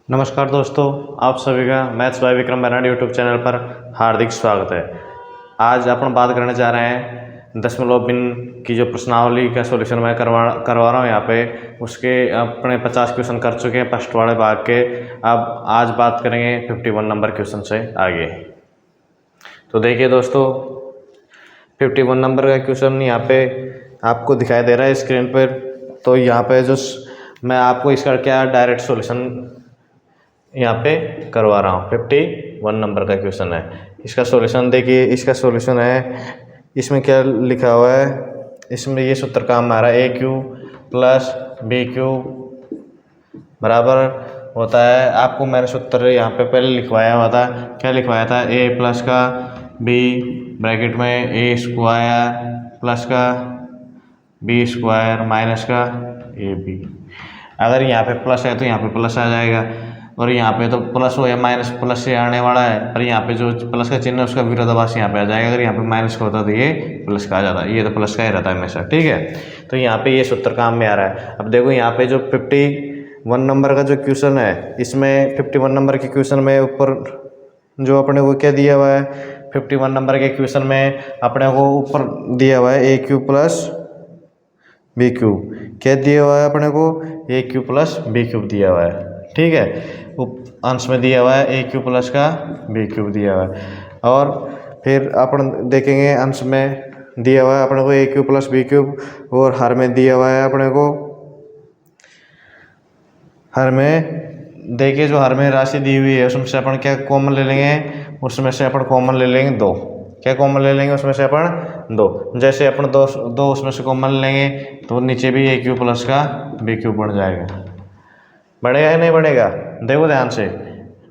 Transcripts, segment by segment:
नमस्कार दोस्तों, आप सभी का maths by Vikram Brar YouTube channel पर हार्दिक स्वागत है। आज अपन बात करने जा रहे हैं दशमलव बिन की जो प्रश्नावली का सॉल्यूशन मैं करवा रहा हूँ यहाँ पे, उसके अपने 50 क्वेश्चन कर चुके हैं फर्स्ट वाले भाग के। अब आज बात करेंगे 51 नंबर क्वेश्चन से आगे। तो देखिए दोस्तों, 51 नंबर का क्वेश्चन यहाँ पे आपको दिखाई दे रहा है स्क्रीन पर। तो यहाँ पे जो मैं आपको इसका क्या डायरेक्ट सॉल्यूशन यहाँ पे करवा रहा हूँ। 51 नंबर का क्वेश्चन है। इसका सॉल्यूशन देखिए, इसका सॉल्यूशन है, इसमें क्या लिखा हुआ है, इसमें ये सूत्र काम आ रहा है A cube plus B Q बराबर होता है। आपको मैंने सूत्र यहाँ पे पहले लिखवाया हुआ था। क्या लिखवाया था? ए प्लस का बी ब्रैकेट में ए स्क्वायर प्लस का बी स्क्वायर माइनस का ए बी। अगर यहाँ पे प्लस है तो यहाँ पे प्लस आ जाएगा, और यहाँ पे तो प्लस हो या माइनस प्लस से आने वाला है, पर यहाँ पे जो प्लस का चिन्ह है उसका विरोधाभास यहाँ पे आ जाएगा। अगर यहाँ पे माइनस का होता तो ये प्लस का आ जाता, ये तो प्लस का ही रहता है हमेशा। ठीक है, तो यहाँ पे ये सूत्र काम में आ रहा है। अब देखो यहाँ पे जो 51 नंबर का जो क्वेश्चन है, इसमें 51 नंबर के क्वेश्चन में ऊपर जो अपने को क्या दिया हुआ है, 51 नंबर के क्वेश्चन में अपने को ऊपर दिया हुआ है A cube plus B Q. क्या दिया हुआ है अपने को? ए क्यू प्लस बी क्यूब दिया हुआ है। ठीक है, अंश में दिया हुआ है ए क्यू प्लस का बी क्यूब दिया हुआ है। और फिर अपन देखेंगे अंश में दिया हुआ है अपने को ए क्यू प्लस बी क्यूब, और हर में दिया हुआ है अपने को, हर में देखिए जो हर में राशि दी हुई है उसमें से अपन क्या कॉमन ले लेंगे, उसमें से अपन कॉमन ले लेंगे 2। क्या कॉमन ले लेंगे उसमें से अपन 2। जैसे अपन दो उसमें से कॉमन लेंगे तो नीचे भी ए क्यू प्लस का बी क्यूब बन जाएगा। बढ़ेगा या नहीं बढ़ेगा? देखो ध्यान से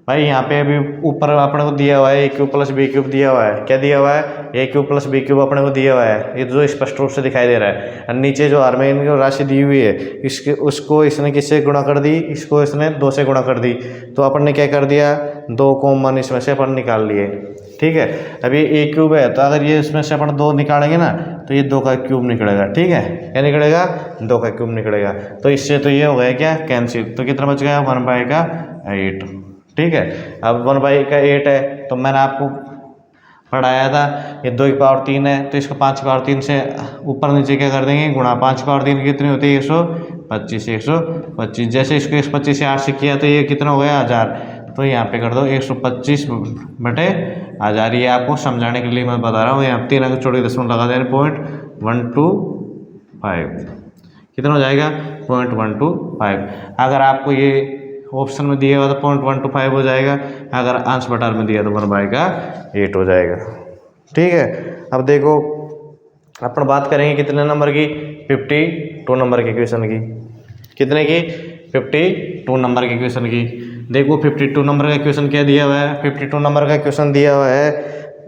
भाई, यहाँ पे अभी ऊपर अपने को दिया हुआ है ए क्यूब प्लस बी क्यूब दिया हुआ है। क्या दिया हुआ है? ए क्यूब प्लस बी क्यूब अपने को दिया हुआ है, ये जो स्पष्ट रूप से दिखाई दे रहा है। और नीचे जो आर्मेन की राशि दी हुई है, इसके उसको इसने किससे गुणा कर दी? इसको इसने 2 से गुणा कर दी। तो अपन ने क्या कर दिया, 2 कॉमन इसमें से अपन निकाल लिए। ठीक है, अभी ए क्यूब है तो अगर ये इसमें से अपन 2 निकालेंगे ना तो ये 2 का क्यूब निकलेगा। ठीक है, क्या निकलेगा? 2 का क्यूब निकलेगा। तो इससे तो ये हो गया क्या, कैंसिल। तो कितना बच गया? 1/8। ठीक है, अब 1/8 है तो मैंने आपको पढ़ाया था ये 2 की पावर 3 है, तो इसको 5 की पावर 3 से ऊपर नीचे क्या कर देंगे, गुणा। 5 की पावर 3 कितनी होती है? 125। 125 जैसे इसको 125 से 8 से किया तो ये कितना हो गया? 1000। तो यहाँ पे कर दो 125/1000। ये आपको समझाने के लिए मैं बता रहा हूँ। यहाँ 3 अगर छोटे दशमलव लगा दें 0.125 कितना हो जाएगा? 0.125। अगर आपको ये ऑप्शन में दिया हुआ तो 0.125 हो जाएगा, अगर अंश बटार में दिया तो 1/8 हो जाएगा। ठीक है, अब देखो अपन बात करेंगे कितने नंबर की? 52 नंबर के क्वेश्चन की। कितने की? 52 नंबर के क्वेश्चन की। देखो 52 नंबर का क्वेश्चन क्या दिया हुआ है? 52 नंबर का क्वेश्चन दिया हुआ है,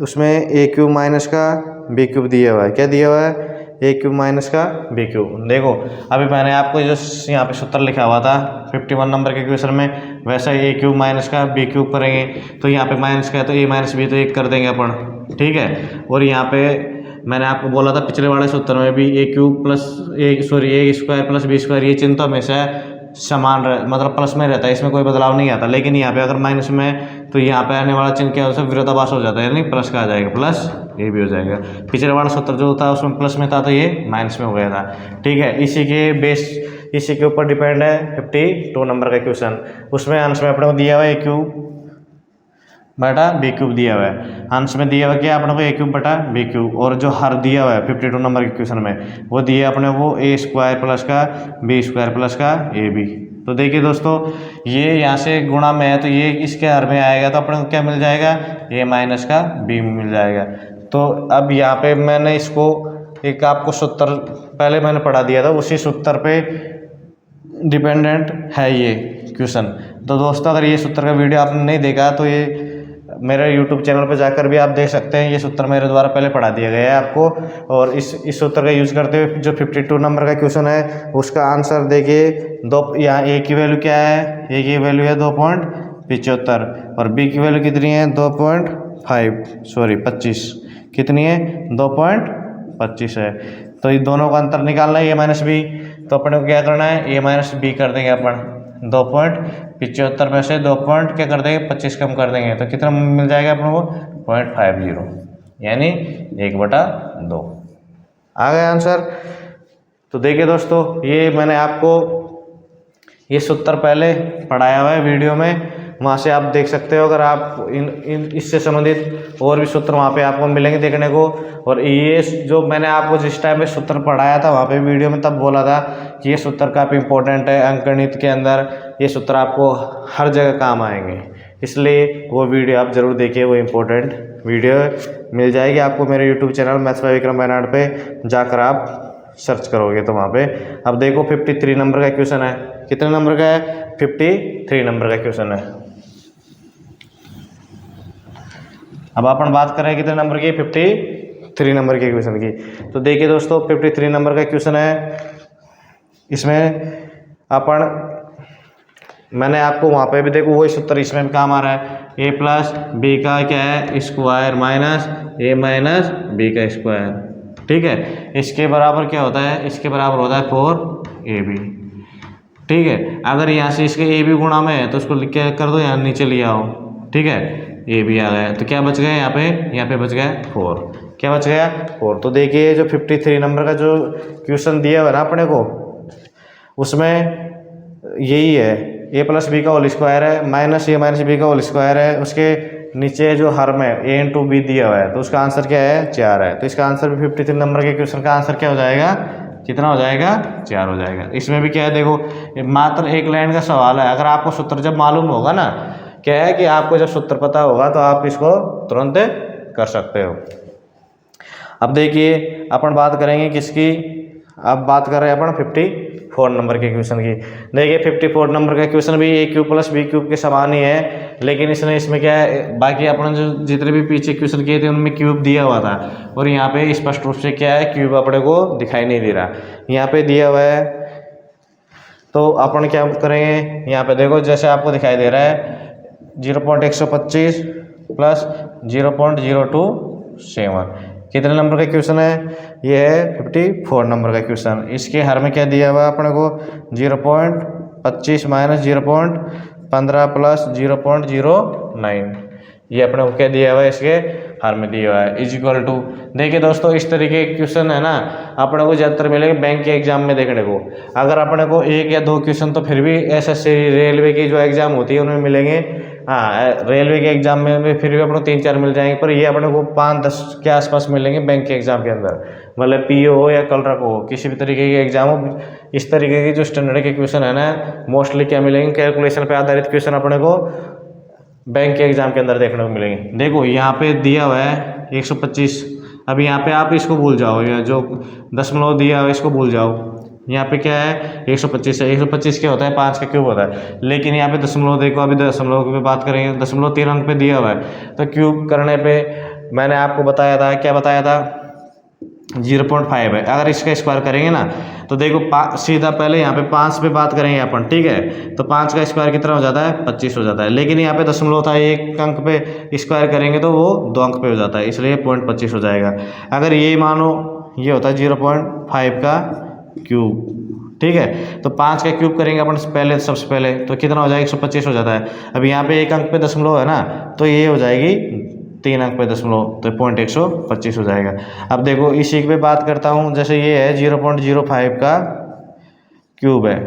उसमें ए क्यूब माइनस का बी क्यूब दिया हुआ है। क्या दिया हुआ है? ए क्यूब माइनस का बी क्यूब। देखो अभी मैंने आपको जो यहाँ पे सूत्र लिखा हुआ था 51 नंबर के क्वेश्चन में, वैसा ए क्यूब माइनस का बी क्यूब करेंगे। तो यहाँ पे माइनस का है तो ए माइनस बी तो 1 कर देंगे अपन। ठीक है, और यहाँ पे मैंने आपको बोला था पिछले वाले सूत्र में भी ए स्क्वायर प्लस बी स्क्वायर, ये चिन्ह तो हमेशा समान मतलब प्लस में रहता है, इसमें कोई बदलाव नहीं आता। लेकिन यहाँ पे अगर माइनस में तो यहाँ पे आने वाला चिन्ह क्या होता है? विरोधाभास हो जाता है, यानी प्लस का आ जाएगा, प्लस ये भी हो जाएगा। पिछले वाला सूत्र जो था उसमें प्लस में था तो ये माइनस में हो गया था। ठीक है, इसी के ऊपर डिपेंड है 52 नंबर का क्वेश्चन। उसमें अंश में अपने को दिया हुआ है ए क्यूब बटा बी क्यूब दिया हुआ है। अंश में दिया हुआ क्या अपने को? ए क्यूब बटा बी क्यूब। और जो हर दिया हुआ है 52 नंबर के क्वेश्चन में वो दिया अपने को ए स्क्वायर प्लस का बी स्क्वायर प्लस का ए बी। तो देखिए दोस्तों, ये यहाँ से गुणा में है तो ये इसके हर में आएगा तो अपने को क्या मिल जाएगा? ए माइनस का बी मिल जाएगा। तो अब यहाँ पे मैंने इसको एक आपको सूत्र पहले मैंने पढ़ा दिया था, उसी सूत्र पे डिपेंडेंट है ये क्वेश्चन। तो दोस्तों अगर ये सूत्र का वीडियो आपने नहीं देखा तो ये मेरे YouTube चैनल पर जाकर भी आप देख सकते हैं। ये सूत्र मेरे द्वारा पहले पढ़ा दिया गया है आपको। और इस सूत्र का यूज़ करते हुए जो 52 नंबर का क्वेश्चन है उसका आंसर देखिए। यहाँ ए की वैल्यू क्या है? ए की वैल्यू है 2.75 और बी की वैल्यू कितनी है? 25 कितनी है? 2.25 है। तो ये दोनों का अंतर निकालना है, ए माइनस बी। तो अपने को क्या करना है? ए माइनस बी कर देंगे अपन। 2.75 में से 2 पॉइंट क्या कर देंगे 25 कम कर देंगे तो कितना मिल जाएगा अपने को 0.50 यानी 1/2 आ गया आंसर। तो देखिए दोस्तों ये मैंने आपको ये सूत्र पहले पढ़ाया हुआ है वीडियो में, वहाँ से आप देख सकते हो। अगर आप इन इससे संबंधित और भी सूत्र वहाँ पे आपको मिलेंगे देखने को। और ये जो मैंने आपको जिस टाइम पे सूत्र पढ़ाया था वहाँ पे वीडियो में तब बोला था कि ये सूत्र काफ़ी इंपॉर्टेंट है अंकगणित के अंदर, ये सूत्र आपको हर जगह काम आएंगे, इसलिए वो वीडियो आप ज़रूर देखिए, वो इम्पोर्टेंट वीडियो मिल जाएगी आपको मेरे YouTube channel maths by Vikram Benad पे जाकर आप सर्च करोगे तो वहाँ पे। अब देखो 53 नंबर का क्वेश्चन है, कितने नंबर का है 53 नंबर का क्वेश्चन है। अब अपन बात करें कितने नंबर की 53 नंबर के क्वेश्चन की। तो देखिए दोस्तों 53 नंबर का क्वेश्चन है, इसमें अपन मैंने आपको वहाँ पे भी देखो वही सूत्र इसमें भी काम आ रहा है, a प्लस बी का क्या है square minus a minus B का स्क्वायर, ठीक है। इसके बराबर क्या होता है, इसके बराबर होता है 4ab, ठीक है। अगर यहाँ से इसके a भी गुणा में है तो उसको क्या कर दो यहाँ नीचे ले आओ, ठीक है। a भी आ गया तो क्या बच गया यहाँ पे बच गया 4, क्या बच गया 4। तो देखिए जो 53 नंबर का जो क्वेश्चन दिया हुआ ना अपने को उसमें यही है a प्लस बी का होल स्क्वायर है माइनस a माइनस बी का होल स्क्वायर है, उसके नीचे जो हर में a इंटू बी दिया हुआ है तो उसका आंसर क्या है 4 है। तो इसका आंसर भी 53 नंबर के क्वेश्चन का आंसर क्या हो जाएगा, कितना हो जाएगा 4 हो जाएगा। इसमें भी क्या है देखो मात्र एक लाइन का सवाल है, अगर आपको सूत्र जब मालूम होगा ना, क्या है कि आपको जब सूत्र पता होगा तो आप इसको तुरंत कर सकते हो। अब देखिए अपन बात करेंगे किसकी, अब बात कर रहे हैं अपन 54 नंबर के क्वेश्चन की। देखिए 54 नंबर का क्वेश्चन भी a cube plus B cube के समान ही है, लेकिन इसमें क्या है बाकी अपन जो जितने भी पीछे क्वेश्चन किए थे उनमें क्यूब दिया हुआ था और यहाँ पे स्पष्ट रूप से क्या है क्यूब अपने को दिखाई नहीं दे रहा, यहाँ पे दिया हुआ है। तो अपन क्या करेंगे यहाँ पे देखो जैसे आपको दिखाई दे रहा है 0.125 प्लस 0.027, कितने नंबर का क्वेश्चन है, ये है 54 नंबर का क्वेश्चन। इसके हर में क्या दिया हुआ है अपने को 0.25 माइनस 0.15 प्लस 0.09, ये अपने को क्या दिया हुआ है इसके हर में दिया हुआ है इज इक्वल टू। देखिए दोस्तों इस तरीके के क्वेश्चन है ना अपने को ज़्यादातर मिलेंगे बैंक के एग्जाम में देखने को। अगर अपने को 1 या 2 क्वेश्चन तो फिर भी एसएससी रेलवे की जो एग्जाम होती है उनमें मिलेंगे, हाँ रेलवे के एग्जाम में फिर भी अपने को 3-4 मिल जाएंगे, पर ये अपने को 5-10 के आसपास मिलेंगे बैंक के एग्जाम के अंदर, मतलब पीओ हो या कलरक हो किसी भी तरीके के एग्जाम हो। इस तरीके के जो स्टैंडर्ड के क्वेश्चन है ना मोस्टली क्या मिलेंगे कैलकुलेशन पे आधारित क्वेश्चन अपने को बैंक के एग्जाम के अंदर देखने को मिलेंगे। देखो यहाँ पे दिया हुआ है 125, अब यहाँ पे आप इसको भूल जाओ, या जो दशमलव दिया हुआ है इसको भूल जाओ। यहाँ पे क्या है 125 है, 125 क्या होता है 5 का क्यूब होता है, लेकिन यहाँ पे दशमलव देखो, अभी दशमलव पे बात करेंगे, दशमलव 3 अंक पे दिया हुआ है तो क्यूब करने पे मैंने आपको बताया था, क्या बताया था 0.5 है। अगर इसका स्क्वायर करेंगे ना तो देखो सीधा पहले यहाँ पे 5 पे बात करेंगे अपन, ठीक है। तो 5 का स्क्वायर कितना हो जाता है 25 हो जाता है, लेकिन यहाँ पे दशमलव था 1 अंक पे स्क्वायर करेंगे तो वो 2 अंक पे हो जाता है, इसलिए 0.25 हो जाएगा। अगर ये मानो ये होता है 0.5 का क्यूब, ठीक है। तो 5 का क्यूब करेंगे अपन पहले, सबसे पहले तो कितना हो जाएगा 125 हो जाता है। अब यहाँ पे 1 अंक पे दशमलव है ना तो ये हो जाएगी 3 अंक पे दशमलव, तो 0.125 हो जाएगा। अब देखो इसी पे बात करता हूँ, जैसे ये है 0.05 का क्यूब है,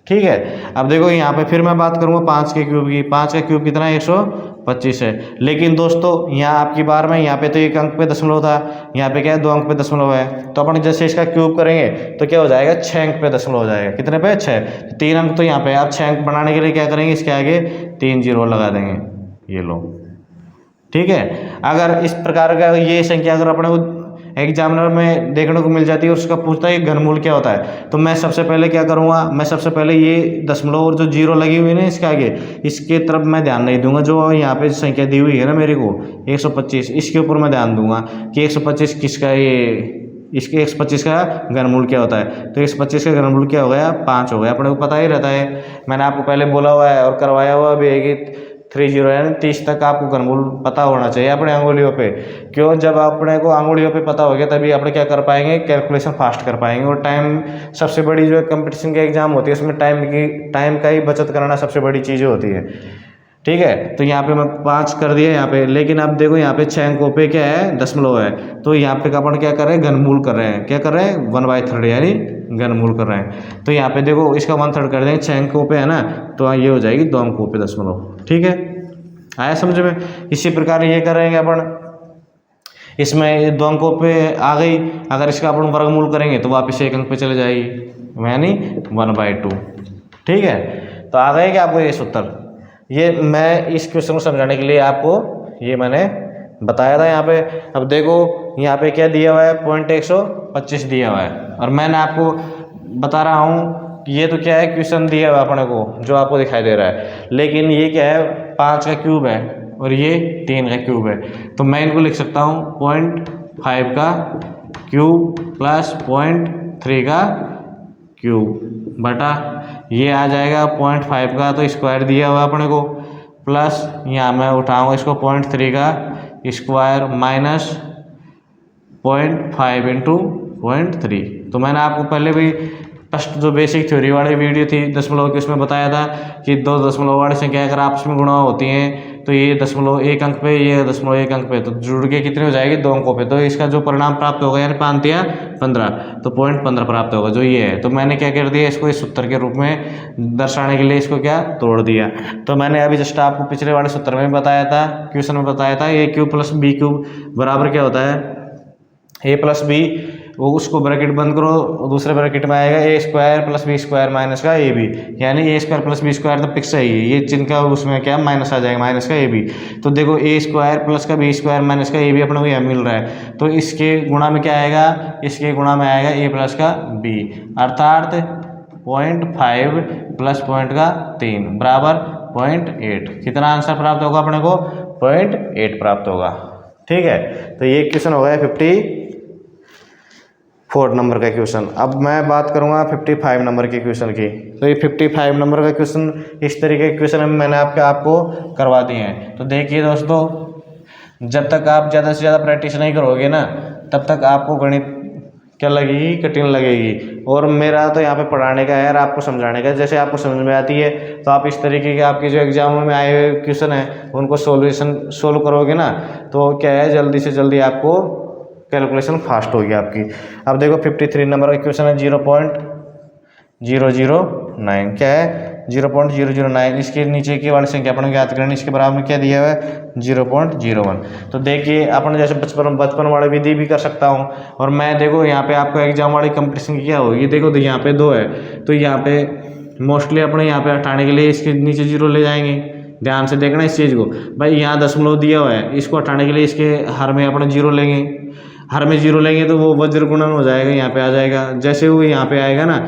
ठीक है। अब देखो यहाँ पे फिर मैं बात करूँगा 5 के क्यूब की, 5 का क्यूब कितना है 125 है, लेकिन दोस्तों यहाँ आपकी बार में यहाँ पे तो 1 अंक पे दशमलव था, यहाँ पे क्या है 2 अंक पे दशमलव है, तो अपन जैसे इसका क्यूब करेंगे तो क्या हो जाएगा 6 अंक पे दशमलव हो जाएगा। कितने पे 6, 3 अंक तो यहाँ पे, आप 6 अंक बनाने के लिए क्या करेंगे इसके आगे 3 जीरो लगा देंगे, ये लो, ठीक है। अगर इस प्रकार का ये संख्या अगर अपने को एग्जामिनर में देखने को मिल जाती है और उसका पूछता है घनमूल क्या होता है, तो मैं सबसे पहले क्या करूँगा, मैं सबसे पहले ये दशमलव और जो जीरो लगी हुई है ना इसके आगे, इसके तरफ मैं ध्यान नहीं दूंगा। जो यहाँ पे संख्या दी हुई है ना मेरे को 125, इसके ऊपर मैं ध्यान दूंगा कि 125 किसका, ये इसके 125 का घनमूल क्या होता है। तो 125 का घनमूल क्या हो गया 5 हो गया, अपने को पता ही रहता है, मैंने आपको पहले बोला हुआ है और करवाया हुआ भी है कि 30 यानी 30 तक आपको घनमूल पता होना चाहिए अपने अंगुलियों पे। क्यों? जब अपने को अंगुलियों पे पता हो गया तभी अपने क्या कर पाएंगे, कैलकुलेशन फास्ट कर पाएंगे। और टाइम सबसे बड़ी जो कंपटीशन के एग्जाम होती है उसमें टाइम का ही बचत करना सबसे बड़ी चीज़ें होती है। ठीक है, तो यहाँ पे मैं 5 कर दिया यहाँ पे, लेकिन अब देखो यहाँ पे 6 अंकों पे क्या है, दशमलव है, तो यहाँ पे अपन क्या कर रहे हैं, घनमूल कर रहे हैं। क्या कर रहे हैं? 1/3 यानी घनमूल कर रहे हैं। तो यहाँ पे देखो इसका 1/3 कर देंगे, 6 अंकों पे है ना, तो ये हो जाएगी 2 अंकों पे दशमलव। ठीक है, आया समझ में? इसी प्रकार ये करेंगे अपन, इसमें 2 अंकों पे आ गई, अगर इसका अपन वर्गमूल करेंगे तो वापस 1 अंक पे चले जाएगी, यानी 1/2। ठीक है, तो आ गए क्या आपको ये सूत्र? ये मैं इस क्वेश्चन को समझाने के लिए आपको ये मैंने बताया था यहाँ पे। अब देखो यहाँ पे क्या दिया हुआ है, 1.125 दिया हुआ है, और मैंने आपको बता रहा हूँ कि ये तो क्या है, क्वेश्चन दिया हुआ है अपने को जो आपको दिखाई दे रहा है, लेकिन ये क्या है, 5 का क्यूब है और ये 3 का क्यूब है। तो मैं इनको लिख सकता हूँ 0.5 का क्यूब प्लस 0.3 का क्यूब बटा ये आ जाएगा 0.5 का तो स्क्वायर दिया हुआ अपने को, प्लस यहाँ मैं उठाऊंगा इसको 0.3 का स्क्वायर माइनस 0.5 इंटू 0.3। तो मैंने आपको पहले भी फर्स्ट जो बेसिक थ्योरी वाली वीडियो थी दशमलव की, उसमें बताया था कि 2 दशमलव वाली संख्या अगर आपस में गुणा होती हैं तो ये दशमलव 1 अंक पे, ये दशमलव 1 अंक पे, तो जुड़ के कितने हो जाएगी, 2 अंकों पे। तो इसका जो परिणाम प्राप्त होगा यानी 5 या 15, तो 0.15 प्राप्त होगा जो ये है। तो मैंने क्या कर दिया, इसको इस सूत्र के रूप में दर्शाने के लिए इसको क्या तोड़ दिया। तो मैंने अभी जस्ट आपको पिछले वाले सूत्र में बताया था, क्वेश्चन में बताया था, ए क्यूब प्लस बी क्यूब बराबर क्या होता है, ए प्लस बी, वो उसको ब्रैकेट बंद करो, दूसरे ब्रैकेट में आएगा A square plus B square minus का ए बी, यानी A square plus B square तो फिक्स है ये जिनका उसमें क्या माइनस आ जाएगा, माइनस का ए बी। तो देखो ए स्क्वायर प्लस का बी स्क्वायर माइनस का ए बी अपने को यहाँ मिल रहा है, तो इसके गुणा में क्या आएगा, इसके गुणा में आएगा ए प्लस का बी, अर्थात 0.5 प्लस पॉइंट का 3 बराबर 0.8। कितना आंसर प्राप्त होगा अपने को, 0.8 प्राप्त होगा। ठीक है, तो ये क्वेश्चन हो गया 54 नंबर का क्वेश्चन। अब मैं बात करूंगा 55 नंबर के क्वेश्चन की। तो ये 55 नंबर का क्वेश्चन, इस तरीके के क्वेश्चन मैंने आपको करवा दिए हैं। तो देखिए दोस्तों, जब तक आप ज़्यादा से ज़्यादा प्रैक्टिस नहीं करोगे ना, तब तक आपको गणित क्या लगेगी, कठिन लगेगी। और मेरा तो यहाँ पे पढ़ाने का है और आपको समझाने का, जैसे आपको समझ में आती है तो आप इस तरीके के आपके जो एग्जामों में आए हुए क्वेश्चन हैं उनको सोल्व करोगे ना, तो क्या है, जल्दी से जल्दी आपको कैलकुलेशन फास्ट होगी आपकी। अब देखो 53 नंबर का क्वेश्चन है 0.009, क्या है 0.009। इसके नीचे की वाली संख्या अपन ज्ञात करनी, इसके बराबर में क्या दिया हुआ है 0.01। तो देखिए अपन जैसे बचपन वाली विधि भी कर सकता हूँ, और मैं देखो यहाँ पे आपको एग्जाम वाली कंपटीशन की क्या होगी, देखो तो यहाँ पे 2 है, तो यहाँ पे मोस्टली अपने यहाँ पे हटाने के लिए इसके नीचे 0 ले जाएंगे। ध्यान से देखना इस चीज़ को भाई, यहाँ दशमलव दिया हुआ है, इसको हटाने के लिए इसके हर में अपने 0 लेंगे, हर में 0 लेंगे तो वो वज्र गुणन हो जाएगा, यहाँ पे आ जाएगा। जैसे वो यहाँ पे आएगा ना,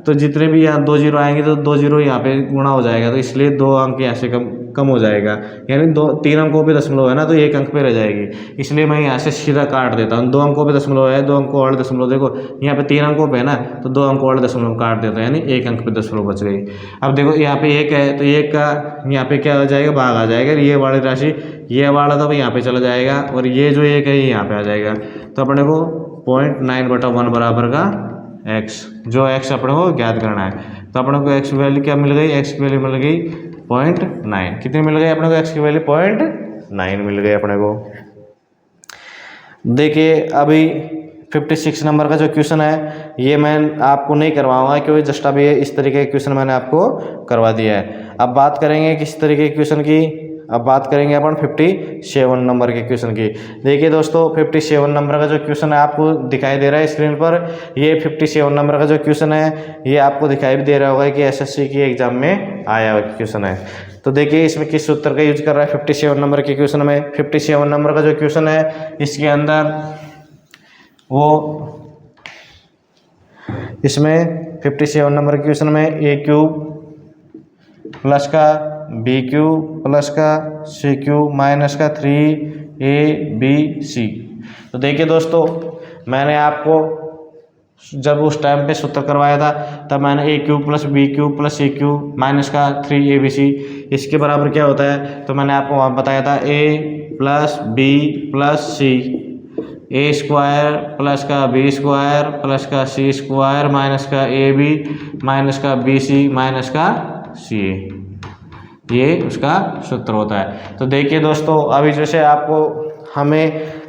तो जितने भी यहाँ 2 0 आएंगे तो 2 0 यहाँ पे गुणा हो जाएगा, तो इसलिए 2 अंक यहाँ से कम हो जाएगा, यानी 3 अंकों पे दशमलव है ना, तो 1 अंक पे रह जाएगी। इसलिए मैं यहाँ से सीधा काट देता हूँ, 2 अंकों पे दशमलव है, 2 अंकों वाले दशमलव, देखो यहाँ पे 3 अंकों पे है ना, तो 2 अंकों वाले दशमलव काट देता हूँ, यानी 1 अंक पे दशमलव बच गई। अब देखो यहाँ पे 1 है, तो 1 का यहाँ पे क्या हो जाएगा, भाग आ जाएगा, ये वाली राशि ये वाला तो यहाँ पे चला जाएगा, और ये जो 1 है ये यहाँ पे आ जाएगा। तो अपने को 0.9/1 बराबर का x, जो x अपने को ज्ञात करना है। तो अपने को x की वैल्यू क्या मिल गई, x की वैल्यू मिल गई 0.9। कितनी मिल गई अपने को, x की वैल्यू 0.9 मिल गई अपने को। देखिए अभी 56 नंबर का जो क्वेश्चन है ये मैं आपको नहीं करवाऊंगा, क्योंकि जस्ट अभी इस तरीके के क्वेश्चन मैंने आपको करवा दिया है। अब बात करेंगे किस तरीके के क्वेश्चन की, अब बात करेंगे अपन 57 नंबर के क्वेश्चन की। देखिए दोस्तों 57 नंबर का जो क्वेश्चन है आपको दिखाई दे रहा है स्क्रीन पर, ये 57 नंबर का जो क्वेश्चन है ये आपको दिखाई भी दे रहा होगा कि एसएससी की एग्जाम में आया हुआ क्वेश्चन है। तो देखिए इसमें किस सूत्र का यूज कर रहा है 57 नंबर के क्वेश्चन में। 57 नंबर का जो क्वेश्चन है इसके अंदर वो, इसमें 57 नंबर के क्वेश्चन में ए क्यूब प्लस का बी क्यूब प्लस का सी क्यूब माइनस का 3ab/c। तो देखिए दोस्तों मैंने आपको जब उस टाइम पे सूत्र करवाया था तब मैंने A cube plus B cube plus C cube minus का 3ab/c इसके बराबर क्या होता है, तो मैंने आपको वहाँ बताया था a plus B plus C, A square plus का बी स्क्वायर प्लस का सी स्क्वायर माइनस का ए बी माइनस का बी सी माइनस का सी ए, ये उसका सूत्र होता है। तो देखिए दोस्तों, अभी जैसे आपको हमें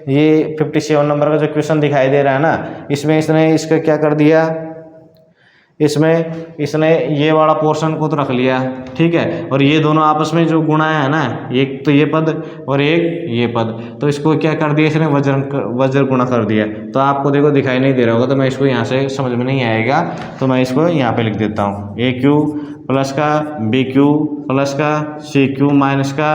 ये 57 नंबर का जो क्वेश्चन दिखाई दे रहा है ना, इसमें इसने इसका क्या कर दिया, इसमें इसने ये वाला पोर्शन को तो रख लिया, ठीक है, और ये दोनों आपस में जो गुणा है ना, एक तो ये पद और एक ये पद, तो इसको क्या कर दिया इसने, वज्र गुणा कर दिया। तो आपको देखो दिखाई नहीं दे रहा होगा, तो मैं इसको यहाँ से समझ में नहीं आएगा, तो मैं इसको यहाँ पे लिख देता हूँ, ए क्यू प्लस का बी क्यू प्लस का सी क्यू माइनस का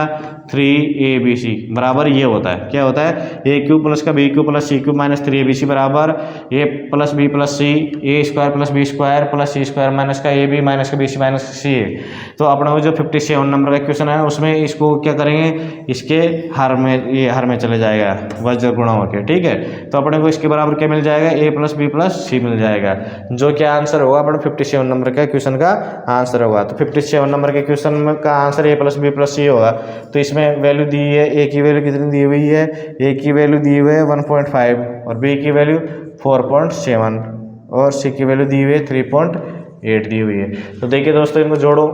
3abc बराबर ये होता है, क्या होता है, ए क्यू प्लस का B cube plus C cube minus 3abc बराबर A plus B plus C, A square plus B square plus C square minus का ए बी माइनस का B C minus C A. तो अपने को जो 57 number का question है उसमें इसको क्या करेंगे, इसके हर में, ये हर में चले जाएगा वज्र गुणा होकर, ठीक है। तो अपने को इसके बराबर क्या मिल जाएगा, ए प्लस बी प्लस सी मिल जाएगा, जो क्या आंसर होगा अपने 57 नंबर का क्वेश्चन का आंसर होगा। तो 57 नंबर के क्वेश्चन का answer A plus B plus C होगा। तो इसमें वैल्यू दी है, ए की वैल्यू कितनी दी हुई है, ए की वैल्यू दी हुई है 1.5 और बी की वैल्यू 4.7 और सी की वैल्यू दी हुई है 3.8 दी हुई है। तो देखिए दोस्तों, इनको जोड़ो।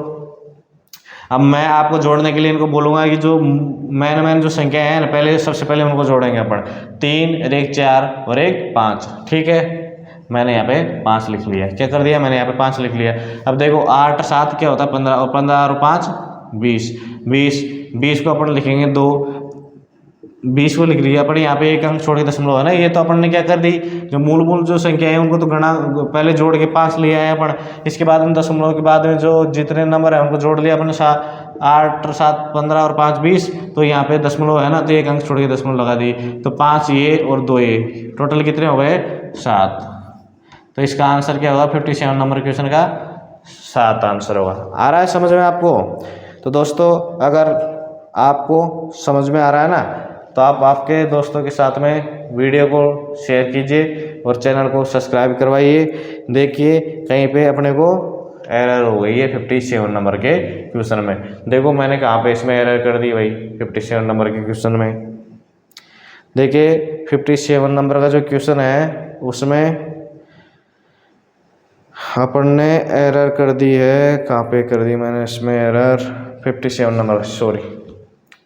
अब मैं आपको जोड़ने के लिए इनको बोलूँगा कि जो मैन जो संख्या है ना, पहले सबसे पहले उनको जोड़ेंगे अपन, 3 और 1 4 और 1 5, ठीक है। मैंने यहाँ पे 5 लिख लिया, क्या कर दिया मैंने यहाँ पे 5 लिख लिया। अब देखो 8 7 क्या होता है 15 और 15 और 5 20, 20 को अपन लिखेंगे 2, 20 को लिख लिया अपन, यहाँ पे एक अंक छोड़ के दशमलव है ना, ये तो अपन ने क्या कर दी, जो मूल जो संख्या है उनको तो गणा पहले जोड़ के 5 लिया है अपन, इसके बाद में दशमलव के बाद में जो जितने नंबर है उनको जोड़ लिया अपन, 8 7 15 और 5 20, तो यहाँ पे दशमलव है ना, तो एक अंक छोड़ के दशमलव लगा दी, तो 5 ये और 2 ये, टोटल कितने हो गए 7। तो इसका आंसर क्या होगा, 57 नंबर क्वेश्चन का 7 आंसर होगा। आ रहा है समझ में आपको? तो दोस्तों, अगर आपको समझ में आ रहा है ना, तो आप आपके दोस्तों के साथ में वीडियो को शेयर कीजिए और चैनल को सब्सक्राइब करवाइए। देखिए कहीं पे अपने को एरर हो गई है 57 नंबर के क्वेश्चन में। देखो मैंने कहाँ पे इसमें एरर कर दी भाई, 57 नंबर के क्वेश्चन में। देखिए 57 नंबर का जो क्वेश्चन है उसमें अपन ने एरर कर दी है, कहाँ पे कर दी मैंने इसमें एरर, 57 नंबर, सॉरी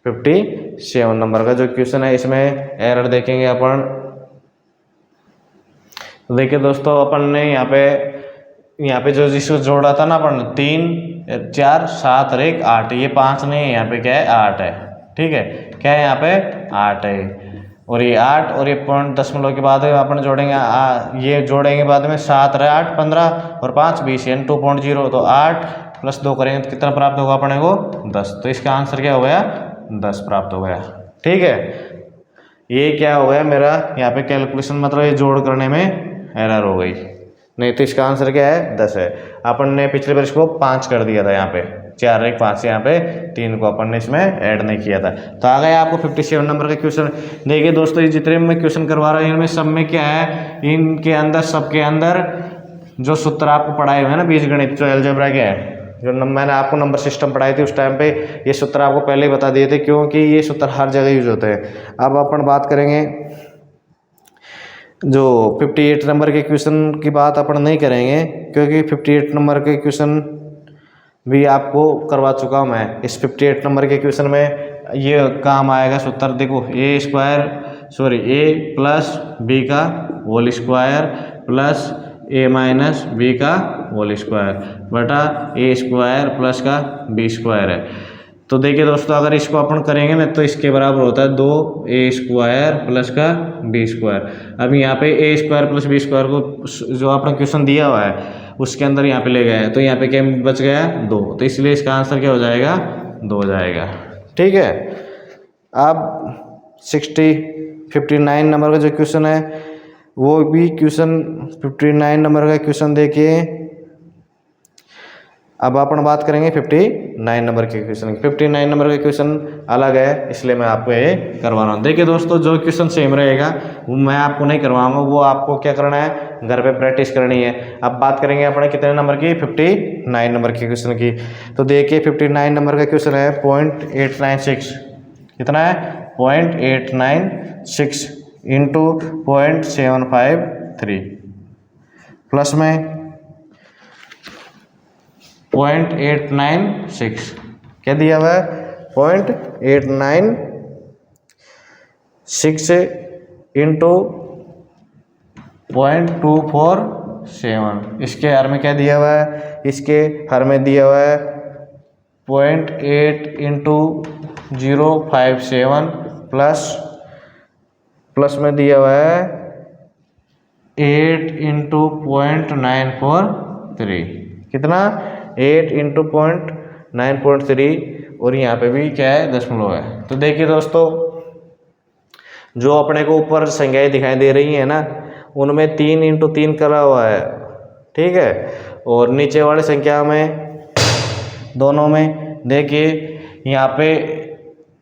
57 नंबर का जो क्वेश्चन है इसमें एरर देखेंगे अपन। देखिए दोस्तों, अपन ने यहाँ पे जो जिसको जोड़ा था ना अपन, 3 4 7 और 1 8, ये 5 नहीं है, यहाँ पे क्या है 8 है, ठीक है, क्या है यहाँ पे 8 है, और ये 8 और ये पॉइंट दशमलव के बाद अपन जोड़ेंगे, ये जोड़ेंगे बाद में 7 रहे 8 15 और 5 20 यानी 2.0, तो 8 + 2 करेंगे तो कितना प्राप्त होगा अपने को 10। तो इसका आंसर क्या हो गया 10 प्राप्त हो गया, ठीक है। ये क्या हो गया मेरा यहाँ पे कैलकुलेशन, मतलब ये जोड़ करने में एरर हो गई, नहीं तो इसका आंसर क्या है 10 है। अपन ने पिछले वर्ष को 5 कर दिया था, यहाँ पे 4 1 5, यहाँ पे 3 को अपन ने इसमें ऐड नहीं किया था। तो आ गया आपको 57 नंबर का क्वेश्चन। देखिए दोस्तों, ये जितने मैं क्वेश्चन करवा रहा हूँ इनमें सब में क्या है, इनके अंदर सबके अंदर जो सूत्र आपको पढ़ाए हुए हैं ना बीजगणित, जो अलजेब्रा के हैं, जो मैंने आपको नंबर सिस्टम पढ़ाई थी उस टाइम पे, ये सूत्र आपको पहले ही बता दिए थे, क्योंकि ये सूत्र हर जगह यूज होते हैं। अब अपन बात करेंगे जो 58 नंबर के क्वेश्चन की बात अपन नहीं करेंगे, क्योंकि 58 नंबर के क्वेश्चन भी आपको करवा चुका हूँ मैं। इस 58 नंबर के क्वेश्चन में ये काम आएगा सूत्र, देखो ए प्लस बी का होल स्क्वायर प्लस ए माइनस बी का होल स्क्वायर बटा ए स्क्वायर प्लस का बी स्क्वायर है। तो देखिए दोस्तों, अगर इसको अपन करेंगे ना तो इसके बराबर होता है 2a स्क्वायर प्लस का बी स्क्वायर। अब यहाँ पे ए स्क्वायर प्लस बी स्क्वायर को जो अपना क्वेश्चन दिया हुआ है उसके अंदर यहाँ पे ले गए, तो यहाँ पे क्या बच गया 2, तो इसलिए इसका आंसर क्या हो जाएगा 2 हो जाएगा, ठीक है। अब 59 नंबर का जो क्वेश्चन है वो भी क्वेश्चन 59 नंबर का क्वेश्चन देखिए। अब अपन बात करेंगे 59 नंबर के क्वेश्चन की। 59 नंबर का क्वेश्चन अलग है, इसलिए मैं आपको ये करवा रहा हूँ। देखिए दोस्तों, जो क्वेश्चन सेम रहेगा वो मैं आपको नहीं करवाऊंगा, वो आपको क्या करना है, घर पे प्रैक्टिस करनी है। अब बात करेंगे अपने कितने नंबर की, 59 नंबर के क्वेश्चन की। तो देखिए 59 नंबर का क्वेश्चन है 0.896, कितना है 0.896 इंटू 0.753 प्लस में 0.896 क्या दिया हुआ है 0.896 इंटू 0.247, इसके हर में क्या दिया हुआ है, इसके हर में दिया हुआ है 0.8 इंटू 057 प्लस में दिया हुआ है 8 इंटू 0.943, कितना 8 इंटू 0.943, और यहाँ पे भी क्या है दशमलव है। तो देखिए दोस्तों, जो अपने को ऊपर संख्याएं दिखाई दे रही है ना, उनमें 3 इंटू 3 करा हुआ है, ठीक है। और नीचे वाली संख्या में दोनों में देखिए यहाँ पे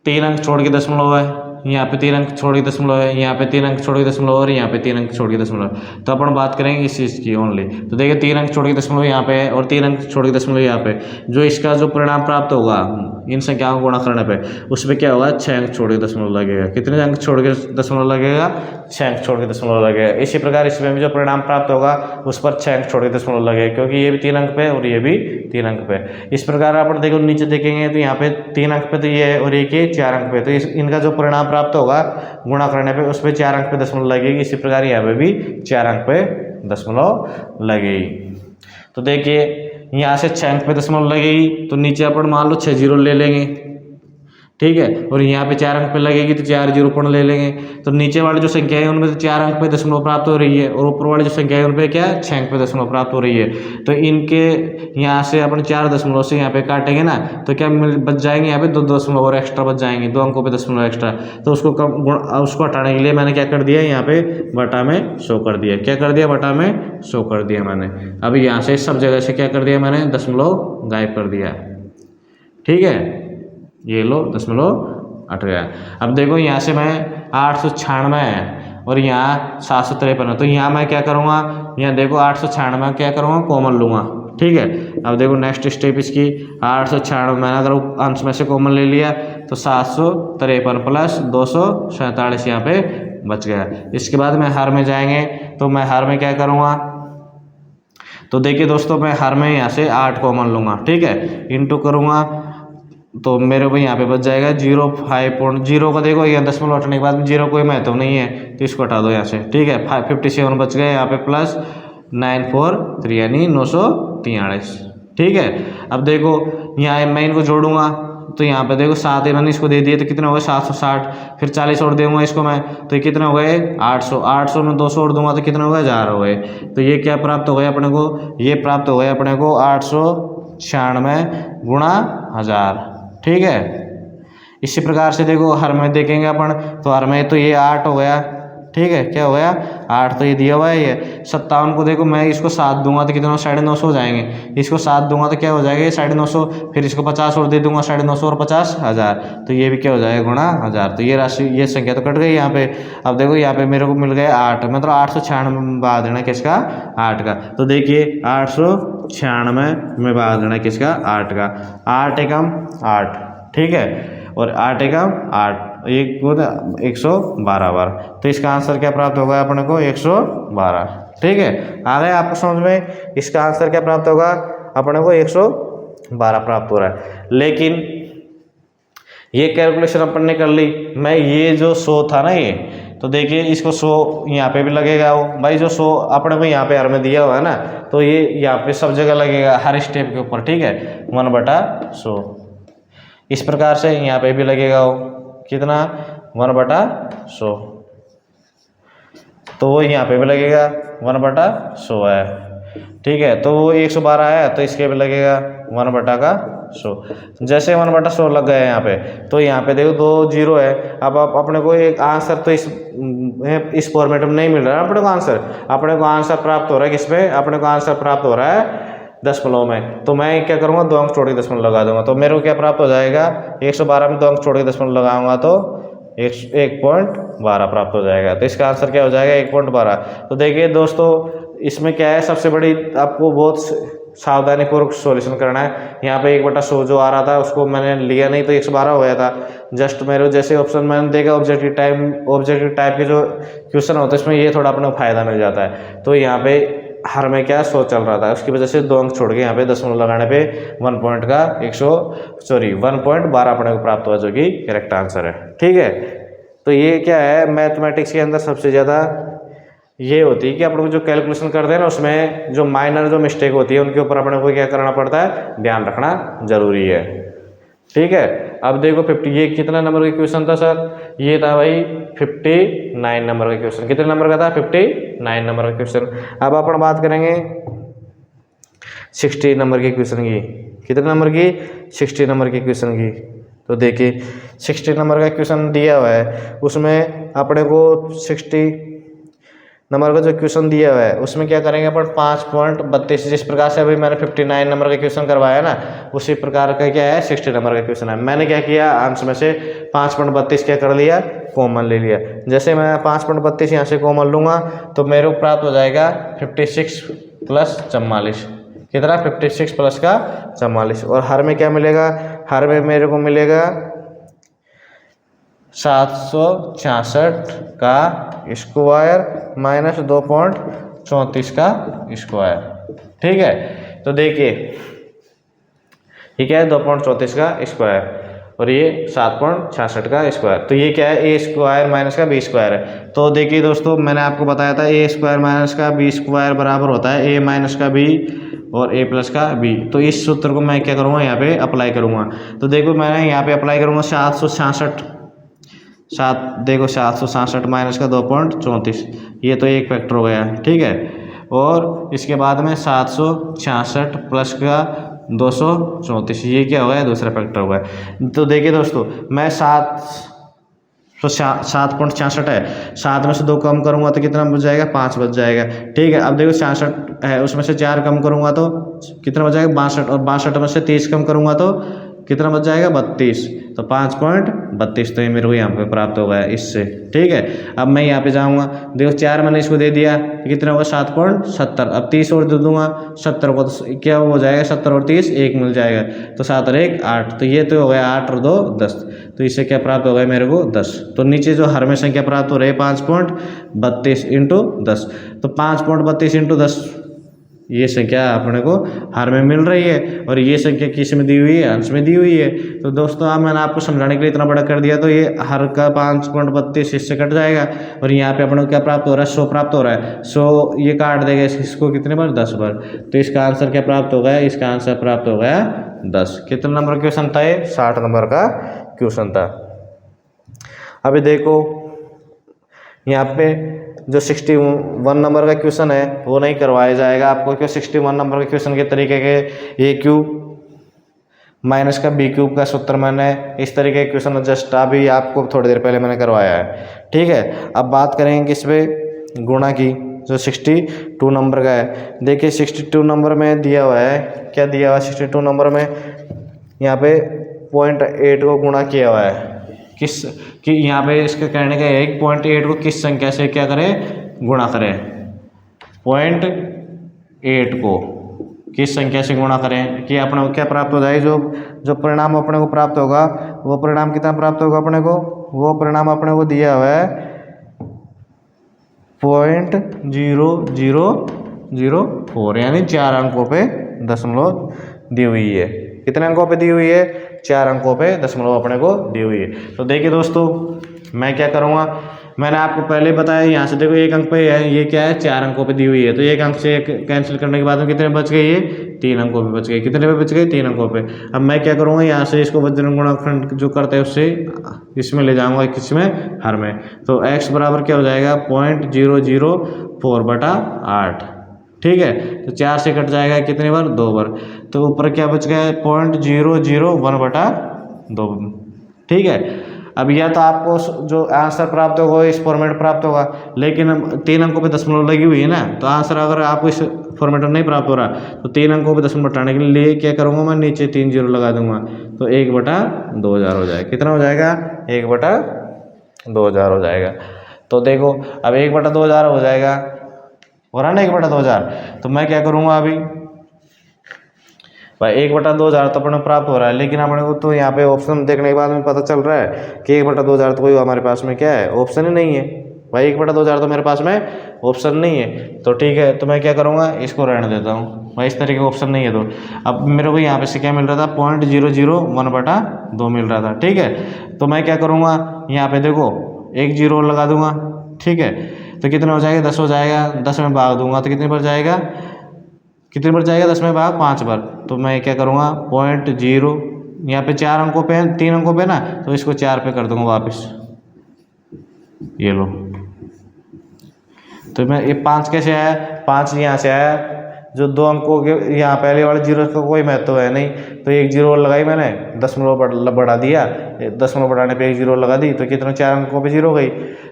3 अंक छोड़ के दशमलव है, यहाँ पे 3 अंक छोड़ के दशमलव है, यहाँ पे 3 अंक छोड़ के दशमलव और यहाँ पे 3 अंक छोड़ के दशमलव। तो अपन बात करेंगे इस चीज़ की ओनली। तो देखिए 3 अंक छोड़ के दशमलव यहाँ पे है और 3 अंक छोड़ के दशमलव यहाँ पे। जो इसका जो परिणाम प्राप्त होगा इन संख्याओं को गुणा करने पे, उसमें क्या होगा 6 अंक छोड़ के दशमलव लगेगा। कितने अंक छोड़ के दशमलव लगेगा, 6 अंक छोड़ के दशमलव लगेगा। इसी प्रकार इसमें भी जो परिणाम प्राप्त होगा उस पर 6 अंक छोड़ के दशमलव लगेगा, क्योंकि ये भी 3 अंक पे और ये भी 3 अंक पे। इस प्रकार अपन देखो नीचे देखेंगे तो यहाँ पे 3 अंक पे तो ये है और एक 4 अंक पे, तो इनका जो परिणाम प्राप्त होगा गुणा करने पे उस पर 4 अंक पे दशमलव लगेगी। इसी प्रकार यहाँ पे भी 4 अंक पे दशमलव लगेगी। तो देखिए यहाँ से 6 अंक पे दशमलव लगेगी, तो नीचे अपन मान लो 6 जीरो ले लेंगे, ठीक है। और यहाँ पे 4 अंक पे लगेगी तो 4 जीरो पूर्ण ले लेंगे। तो नीचे वाली जो संख्या है उनमें तो 4 अंक पे दशमलव प्राप्त हो रही है, और ऊपर वाली जो संख्या है उन पे क्या है 6 अंक पे दशमलव प्राप्त हो रही है। तो इनके यहाँ से अपन 4 दशमलव से यहाँ पे काटेंगे ना, तो क्या बच जाएंगे, यहाँ पे 2 दशमलव और एक्स्ट्रा बच जाएंगे, 2 अंकों पे दशमलव एक्स्ट्रा। तो उसको हटाने के लिए मैंने क्या कर दिया, यहाँ पे बटा में 100 कर दिया। क्या कर दिया, बटा में 100 कर दिया मैंने। अब यहाँ से सब जगह से क्या कर दिया मैंने, दशमलव गायब कर दिया, ठीक है। ये लो दशमलव हट गया। अब देखो यहाँ से मैं 896 है और यहाँ 753 है, तो यहाँ मैं क्या करूँगा, यहाँ देखो 896 क्या करूँगा, कॉमन लूँगा, ठीक है। अब देखो नेक्स्ट स्टेप इसकी 896 मैंने अगर अंश में से कॉमन ले लिया तो 753 प्लस 247 यहाँ पे बच गया। इसके बाद मैं हर में जाएंगे, तो मैं हर में क्या करूँगा, तो देखिए दोस्तों मैं हर में यहाँ से 8 कॉमन लूँगा, ठीक है, इंटू करूँगा तो मेरे को यहाँ पे बच जाएगा 0.5 का। देखो यहाँ दशमलव हटने के बाद में 0 कोई महत्व नहीं है, तो इसको हटा दो यहाँ से, ठीक है। 57 बच गए यहाँ पे, प्लस 943 यानी 943, ठीक है। अब देखो यहाँ मैं इनको जोड़ूंगा, तो यहाँ पे देखो 7 मैंने इसको दे दिए, तो कितना हो गया 760, फिर 40 और दूंगा इसको मैं, तो ये कितना हो गए 800, 800 में 200 और दूंगा तो कितना हो गया 1000 हो गए। तो ये क्या प्राप्त हो गया अपने को, ये प्राप्त हो गया अपने को 896 गुणा 1000, ठीक है। इसी प्रकार से देखो हर में देखेंगे अपन, तो हर में तो ये 8 हो गया, ठीक है, क्या हो गया 8, तो ये दिया हुआ है ये 57 को। देखो मैं इसको 7 दूंगा तो कितना 950 हो जाएंगे, इसको 7 दूंगा तो क्या हो जाएगा ये 950, फिर इसको 50 और दे दूंगा 950 और 50 1000, तो ये भी क्या हो जाएगा गुणा 1000। तो ये राशि, ये संख्या तो कट गई यहाँ पे। अब देखो यहाँ पे मेरे को मिल गया 8, मतलब 896 बाद देना किसका, 8 का। तो देखिए 896 में बाद देना किसका, 8 का। 8 एकम 8, ठीक है, और 8 एकम 8, 112 बार। तो इसका आंसर क्या प्राप्त होगा अपने को 112, ठीक है। आ गया आपको समझ में, इसका आंसर क्या प्राप्त होगा अपने को 112 प्राप्त हो रहा है। लेकिन ये कैलकुलेशन अपन ने कर ली, मैं ये जो 100 था ना ये, तो देखिए इसको 100 यहाँ पे भी लगेगा वो भाई, जो 100 अपने को यहाँ पे हर में दिया हुआ है ना, तो ये यहाँ पे सब जगह लगेगा हर स्टेप के ऊपर, ठीक है, 1/100। इस प्रकार से यहाँ पे भी लगेगा वो कितना 1/100, तो वो यहाँ पे भी लगेगा 1/100 है, ठीक है। तो वो 112 है, तो इसके भी लगेगा 1/100। जैसे 1/100 लग गए यहाँ पे, तो यहाँ पे देखो 2 जीरो है। अब आप अपने को एक आंसर तो इस फॉर्मेट में नहीं मिल रहा है अपने को आंसर, अपने को आंसर प्राप्त हो रहा है किस पे, अपने को आंसर प्राप्त हो रहा है दशमलव में, तो मैं क्या करूँगा 2 अंक छोड़ के दशमलव लगा दूंगा, तो मेरे को क्या प्राप्त हो जाएगा 112 में 2 अंक छोड़ के दशमलव लगाऊंगा तो 1.12 प्राप्त हो जाएगा। तो इसका आंसर क्या हो जाएगा 1.12। तो देखिए दोस्तों इसमें क्या है, सबसे बड़ी आपको बहुत सावधानी पूर्वक सॉल्यूशन करना है। यहाँ पे 1/100 जो आ रहा था उसको मैंने लिया नहीं तो 112 हो गया था। जस्ट मेरे जैसे ऑप्शन मैंने देखा ऑब्जेक्टिव टाइप के जो क्वेश्चन होते हैं इसमें ये थोड़ा अपने फायदा मिल जाता है। तो यहाँ पे हर में क्या 100 चल रहा था, उसकी वजह से 2 अंक छोड़ के यहाँ पे दशमलव लगाने पे 1.12 अपने को प्राप्त हुआ, जो कि करेक्ट आंसर है। ठीक है, तो ये क्या है मैथमेटिक्स के अंदर सबसे ज़्यादा ये होती है कि अपन को जो कैलकुलेशन करते हैं ना उसमें जो माइनर जो मिस्टेक होती है उनके ऊपर अपने को क्या करना पड़ता है, ध्यान रखना जरूरी है। ठीक है, अब देखो 50 ये कितना नंबर का क्वेश्चन था सर, ये था भाई 59 नंबर का क्वेश्चन। कितने नंबर का था 59 नंबर का क्वेश्चन। अब अपन बात करेंगे 60 नंबर के क्वेश्चन की। कितने नंबर की 60 नंबर के क्वेश्चन की। तो देखिए 60 नंबर का क्वेश्चन दिया हुआ है, उसमें अपने को 60 नंबर का जो क्वेश्चन दिया हुआ है उसमें क्या करेंगे अपन 5.32, जिस प्रकार से अभी मैंने 59 नंबर का क्वेश्चन करवाया ना उसी प्रकार का क्या है 60 नंबर का क्वेश्चन है। मैंने क्या किया आंसर में से 5.32 क्या कर लिया, कॉमन ले लिया। जैसे मैं 5.32 यहाँ से कॉमन लूँगा तो मेरे को प्राप्त हो जाएगा 56 + 44। कितना 56 प्लस का 44। और हर में क्या मिलेगा, हर में मेरे को मिलेगा 766 का स्क्वायर माइनस 2.34 का स्क्वायर। ठीक है, तो देखिए ये क्या है 2.34 का स्क्वायर और ये 7.66 का स्क्वायर। तो ये क्या है ए स्क्वायर माइनस का बी स्क्वायर है। तो देखिए दोस्तों मैंने आपको बताया था ए स्क्वायर माइनस का बी स्क्वायर बराबर होता है ए माइनस का बी और ए प्लस का बी। तो इस सूत्र को मैं क्या करूँगा यहाँ पे अप्लाई करूँगा। तो देखो मैं यहाँ पे अप्लाई करूँगा 766 माइनस का 2.34, ये तो एक फैक्टर हो गया। ठीक है, और इसके बाद में 766 प्लस का 234, ये क्या हो गया दूसरा फैक्टर हो गया। तो देखिए दोस्तों मैं 7.66 है, 7 में से 2 कम करूँगा तो कितना बच जाएगा 5 बच जाएगा। ठीक है, अब देखो 66 है उसमें से 4 कम करूँगा तो कितना बच जाएगा 62, और 62 में से 30 कम करूँगा तो कितना बच जाएगा 32। तो 5.32 तो ये मेरे को यहाँ पे प्राप्त हो गया इससे। ठीक है, अब मैं यहाँ पे जाऊँगा, देखो 4 मैंने इसको दे दिया कितना होगा 7.70। अब 30 और दे दूंगा 70 को तो क्या हो जाएगा 70 और 30 1 मिल जाएगा, तो 7 और 1 8। तो ये तो हो गया 8 और 2 10। तो इससे क्या प्राप्त हो गया मेरे को 10। तो नीचे जो हर में संख्या प्राप्त हो रही है 5.32 इंटू 10। तो 5.32 इंटू 10 ये संख्या अपने को हर में मिल रही है और ये संख्या किस में दी हुई है, अंश में दी हुई है। तो दोस्तों अब मैंने आपको समझाने के लिए इतना बड़ा कर दिया। तो ये हर का 5.32 इससे कट जाएगा और यहाँ पे अपने को क्या प्राप्त हो रहा है 100 प्राप्त हो रहा है। 100 ये काट देगा इसको कितने बार 10 बार। तो इसका आंसर क्या प्राप्त हो गया, इसका आंसर प्राप्त हो गया 10। कितने नंबर का क्वेश्चन था ये 60 नंबर का क्वेश्चन था। अभी देखो यहाँ पे जो 61 नंबर का क्वेश्चन है वो नहीं करवाया जाएगा आपको, क्यों 61 नंबर के क्वेश्चन के तरीके के ए क्यूब माइनस का बी क्यूब का सूत्र मैंने इस तरीके के क्वेश्चन जस्ट अभी आपको थोड़ी देर पहले मैंने करवाया है। ठीक है, अब बात करेंगे किस पे गुणा की, जो 62 नंबर का है। देखिए 62 नंबर में दिया हुआ है, क्या दिया हुआ है 62 नंबर में, यहाँ पे 0.8 को गुणा किया हुआ है किस कि यहाँ पे इसके कहने का है 0.8 को किस संख्या से क्या करें गुणा करें, 0.8 को किस संख्या से गुणा करें कि अपने को क्या प्राप्त हो जाए। जो परिणाम अपने को प्राप्त होगा वो परिणाम कितना प्राप्त होगा अपने को, वो परिणाम अपने को दिया हुआ है 0.0004 यानी 4 अंकों पे दशमलव दी हुई है। कितने अंकों पे दी हुई है 4 अंकों पे दशमलव अपने को दी हुई है। तो देखिए दोस्तों मैं क्या करूँगा, मैंने आपको पहले बताया यहाँ से देखो 1 अंक पे है, ये क्या है 4 अंकों पे दी हुई है। तो 1 अंक से कैंसिल करने के बाद में कितने बच गए, ये 3 अंकों पे बच गए। कितने पे बच गए 3 अंकों पे। अब मैं क्या करूँगा यहाँ से इसको वज्रन गुणनखंड जो करते हैं उससे इसमें ले जाऊँगा किसमें हर में। तो x बराबर क्या हो जाएगा 0.004/8। ठीक है, तो 4 से कट जाएगा कितने बार 2 बार। तो ऊपर क्या बच गया 0.001/2। ठीक है, अब या तो आपको जो आंसर प्राप्त होगा इस फॉर्मेट प्राप्त होगा, लेकिन 3 अंकों पे दशमलव लगी हुई है ना, तो आंसर अगर आपको इस फॉर्मेट में नहीं प्राप्त हो रहा तो 3 अंकों पे दशमलव हटाने के लिए क्या करूँगा मैं, नीचे 3 जीरो लगा दूंगा, तो 1/2000 हो जाएगा। कितना हो जाएगा, 1/2000 हो जाएगा। तो देखो अब 1/2000 हो जाएगा, हो रहा ना 1/2000, तो मैं क्या करूँगा अभी भाई 1/2000 तो अपने प्राप्त हो रहा है, लेकिन अपने को तो यहाँ पे ऑप्शन देखने के बाद में पता चल रहा है कि 1/2000 तो कोई हमारे पास में क्या है, ऑप्शन ही नहीं है भाई। 1/2000 तो मेरे पास में ऑप्शन नहीं है, तो ठीक है, तो मैं क्या करूँगा, इसको रहने देता हूँ भाई, इस तरीके का ऑप्शन नहीं है। तो अब मेरे को यहाँ पे से क्या मिल रहा था, 0.001/2 मिल रहा था, ठीक है। तो मैं क्या करूँगा, यहाँ पे देखो 1 जीरो लगा दूंगा, ठीक है। तो कितना हो जाएगा, 10 हो जाएगा, 10 में भाग दूंगा तो कितने पर जाएगा, 10 में भाग 5 बार। तो मैं क्या करूँगा, 0.0 यहाँ पे 4 अंकों पे है, 3 अंकों पे ना, तो इसको 4 पे कर दूंगा वापस, ये लो। तो मैं ये 5 कैसे आया, 5 यहाँ से आया, जो 2 अंकों के यहाँ पहले वाले जीरो का कोई महत्व है नहीं, तो 1 जीरो लगाई मैंने, दशमलव बढ़ा दिया, दशमलव बढ़ाने पे 1 जीरो लगा दी, तो कितने 4 अंकों पे जीरो गई,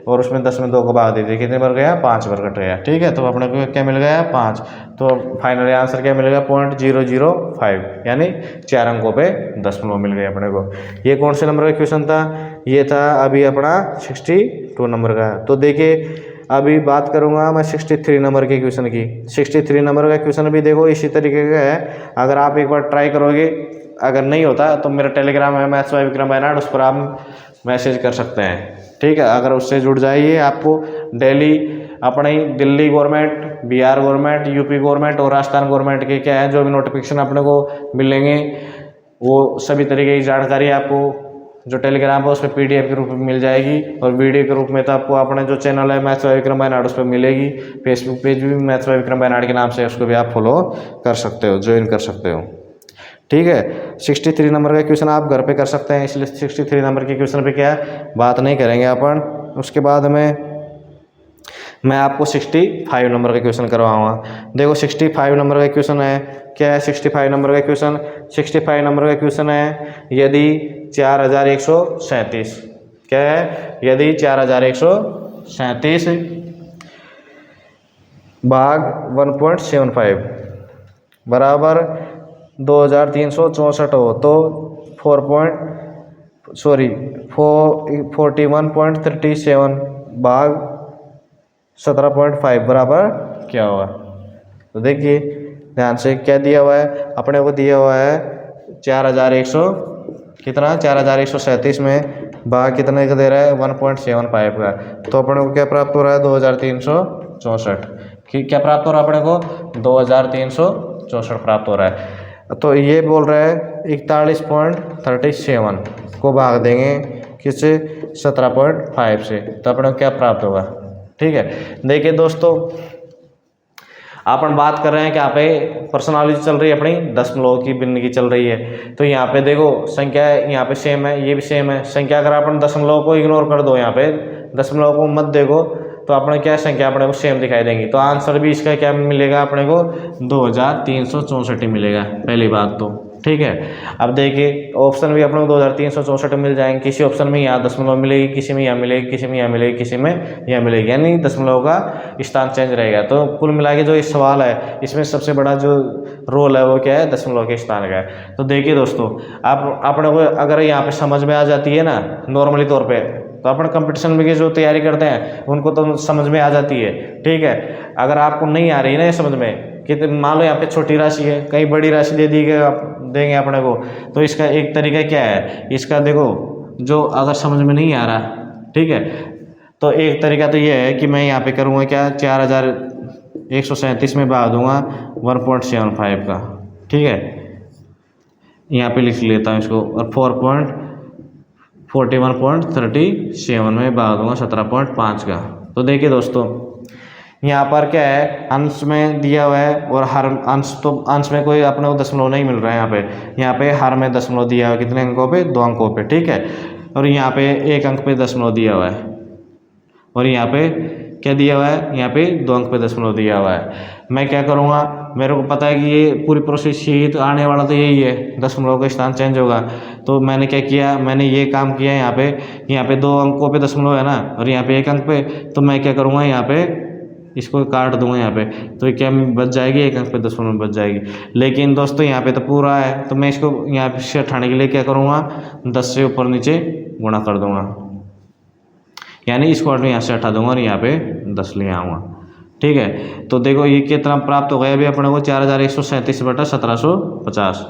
और उसमें 10 में 2 को भाग दे दी, कितने बार गया, 5 बार कट गया, ठीक है। तो अपने को क्या मिल गया, 5। तो फाइनली आंसर क्या मिलेगा, 0.005, यानी 4 अंकों पे दशमलव मिल गए अपने को। ये कौन से नंबर का क्वेश्चन था, ये था अभी अपना 62 नंबर का। तो देखिए अभी बात करूंगा मैं 63 नंबर के क्वेश्चन की। 63 नंबर का क्वेश्चन भी देखो इसी तरीके का है, अगर आप एक बार ट्राई करोगे, अगर नहीं होता तो मेरा टेलीग्राम है मैथ्स बाय विक्रम वायनाड, उस पर आप मैसेज कर सकते हैं, ठीक है। अगर उससे जुड़ जाइए, आपको डेली अपनी Delhi government, Bihar government, UP government और राजस्थान गवर्नमेंट के क्या है जो भी नोटिफिकेशन अपने को मिलेंगे, वो सभी तरीके की जानकारी आपको जो टेलीग्राम है उस पर PDF के रूप में मिल जाएगी, और वीडियो के रूप में तो आपको अपना जो चैनल है मैथ्स बाय विक्रम वायनाड उस पर मिलेगी। फेसबुक पेज भी मैथ्स बाय विक्रम वायनाड के नाम से, उसको भी आप फॉलो कर सकते हो, ज्वाइन कर सकते हो, ठीक है। 63 नंबर का क्वेश्चन आप घर पे कर सकते हैं, इसलिए 63 नंबर के क्वेश्चन पे क्या बात नहीं करेंगे अपन। उसके बाद में मैं आपको 65 नंबर का क्वेश्चन करवाऊंगा। देखो 65 नंबर का क्वेश्चन है, क्या है 65 नंबर का क्वेश्चन, 65 नंबर का क्वेश्चन है, यदि 4137, क्या है, यदि 4137 भाग 1.75 बराबर 2364 हो, तो 41.37 भाग 17.5 बराबर क्या होगा। तो देखिए ध्यान से, क्या दिया हुआ है अपने को, दिया हुआ है 4100 कितना, 4137 में भाग कितने का दे रहा है, 1.75 का। तो अपने को क्या प्राप्त हो रहा है, 2364, क्या प्राप्त हो रहा है अपने को, 2364 प्राप्त हो रहा है। तो ये बोल रहा है 41.37 को भाग देंगे किससे, 17.5 से, तो अपने को क्या प्राप्त होगा, ठीक है। देखिए दोस्तों, अपन बात कर रहे हैं कि यहाँ पे पर्सनालिटी चल रही है अपनी, दशमलव की भिन्न की चल रही है। तो यहाँ पे देखो संख्या यहाँ पे सेम है, ये भी सेम है संख्या। अगर अपन दशमलव को इग्नोर कर दो, यहाँ पे दशमलव को मत देखो, तो अपने क्या संख्या अपने को सेम दिखाई देंगी। तो आंसर भी इसका क्या मिलेगा अपने को, 2364 मिलेगा, पहली बात तो, ठीक है। अब देखिए ऑप्शन भी अपने को 2364 मिल जाएंगे, किसी ऑप्शन में यहाँ दशमलव मिलेगी, किसी में यहाँ मिलेगी, किसी में यहाँ मिलेगी, किसी में यहाँ मिलेगी, यानी दशमलव का स्थान चेंज रहेगा। तो कुल मिला के जो ये सवाल है, इसमें सबसे बड़ा जो रोल है वो क्या है, दशमलव के स्थान का है। तो देखिए दोस्तों, आप अपने को अगर यहाँ पे समझ में आ जाती है ना नॉर्मली तौर पर, तो अपन कंपटीशन में की जो तैयारी करते हैं उनको तो समझ में आ जाती है, ठीक है। अगर आपको नहीं आ रही ना ये समझ में, कि मान लो यहाँ पे छोटी राशि है, कहीं बड़ी राशि दे दी देंगे अपने को, तो इसका एक तरीका क्या है, इसका देखो जो अगर समझ में नहीं आ रहा, ठीक है, तो एक तरीका तो ये है कि मैं यहाँ पे करूँगा क्या, 4137 में भाग दूंगा 1.75 का, ठीक है। यहाँ पे लिख लेता हूँ इसको, और 41.37 में भाग दूंगा 17.5 का। तो देखिए दोस्तों, यहाँ पर क्या है, अंश में दिया हुआ है, और हर अंश, तो अंश में कोई अपने को दशमलव नहीं मिल रहा है। यहाँ पे हर में दशमलव दिया हुआ है, कितने अंकों पे, 2 अंकों पे, ठीक है। और यहाँ पे 1 अंक पे दशमलव दिया हुआ है, और यहाँ पे क्या दिया हुआ है, यहाँ पे 2 अंक पे दशमलव दिया हुआ है। मैं क्या करूँगा, मेरे को पता है कि ये पूरी प्रोसेस यही तो आने वाला तो यही है, दशमलव का स्थान चेंज होगा। तो मैंने क्या किया, मैंने ये काम किया यहाँ पे 2 अंकों पे दशमलव है ना, और यहाँ पे 1 अंक पे। तो मैं क्या करूँगा, यहाँ पे इसको काट दूंगा यहाँ पे, तो ये क्या बच जाएगी, 1 अंक पे दशमलव बच जाएगी। लेकिन दोस्तों यहाँ पे तो पूरा है, तो मैं इसको यहाँ से हटाने के लिए क्या करूँगा, 10 से ऊपर नीचे गुणा कर दूंगा, यानी इसको यहाँ से हटा दूंगा और यहाँ पे 10 ले आऊँगा। ठीक है, तो देखो ये कितना प्राप्त हो गया अभी अपने को, 4137/1750।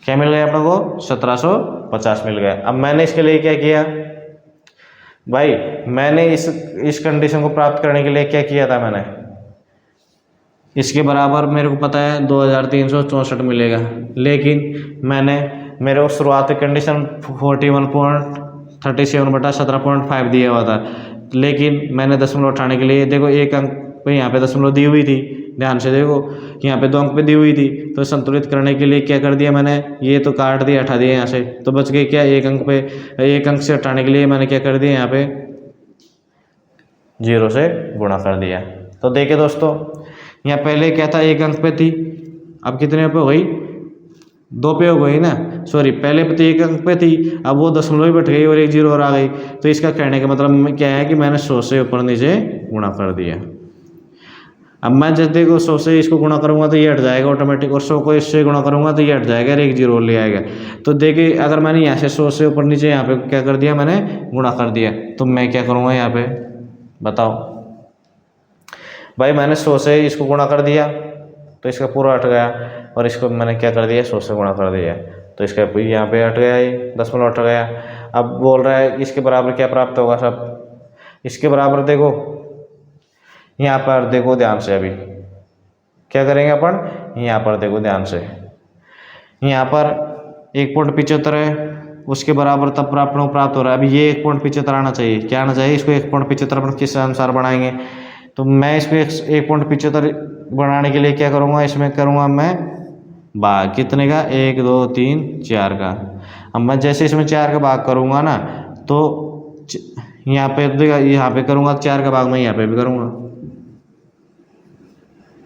क्या मिल गया अपने को, 1750 मिल गया। अब मैंने इसके लिए क्या किया भाई, मैंने इस कंडीशन को प्राप्त करने के लिए क्या किया था, मैंने इसके बराबर मेरे को पता है 2364 मिलेगा, लेकिन मेरे को शुरुआती कंडीशन 41.37/17.5 दिया हुआ था, लेकिन मैंने दशमलव उठाने के लिए देखो 1 अंक पे यहाँ पे दशमलव दी हुई थी, ध्यान से देखो यहाँ पे 2 अंक पे दी हुई थी, तो संतुलित करने के लिए क्या कर दिया मैंने, ये तो काट दिया, हटा दिया यहाँ से, तो बच गए क्या 1 अंक पे। 1 अंक से हटाने के लिए मैंने क्या कर दिया, यहाँ पे 0 से गुणा कर दिया। तो देखिए दोस्तों, यहाँ पहले क्या था, 1 अंक पे थी, अब कितने पे हो गई, 2 पे हो गई ना, सॉरी पहले पे तो 1 अंक पे थी, अब वो दशमलव ही बैठ गई और 1 0 और आ गई। तो इसका कहने का मतलब क्या है कि मैंने 100 से ऊपर नीचे गुणा कर दिया। अब मैं जब देखो 100 से इसको गुणा करूंगा तो ये हट जाएगा ऑटोमेटिक, और 100 को इससे गुणा करूंगा तो ये हट जाएगा और 1 0 ले आएगा। तो देखिए अगर मैंने यहाँ से 100 से ऊपर नीचे यहाँ पे क्या कर दिया, मैंने गुणा कर दिया, तो मैं क्या करूँगा यहाँ पे बताओ भाई, मैंने 100 से इसको गुणा कर दिया तो इसका पूरा हट गया, और इसको मैंने क्या कर दिया, 100 से गुणा कर दिया तो इसका यहाँ पे हट गया, ये दशमलव हट गया। अब बोल रहा है इसके बराबर क्या प्राप्त होगा सब, इसके बराबर देखो यहाँ पर देखो ध्यान से, अभी क्या करेंगे अपन, यहाँ पर देखो ध्यान से, यहाँ पर 1.75 है, उसके बराबर तब प्राप्त हो रहा है। अभी ये 1.75 आना चाहिए, क्या आना चाहिए, इसको 1.75 अपन किस अनुसार बनाएंगे, तो मैं इसको 1.75 बनाने के लिए क्या करूँगा, इसमें करूँगा मैं भाग कितने का, 1 2 3 4 का। अब मैं जैसे इसमें 4 का भाग करूँगा ना, तो यहाँ पे करूँगा 4 का भाग मैं यहाँ पे भी करूँगा,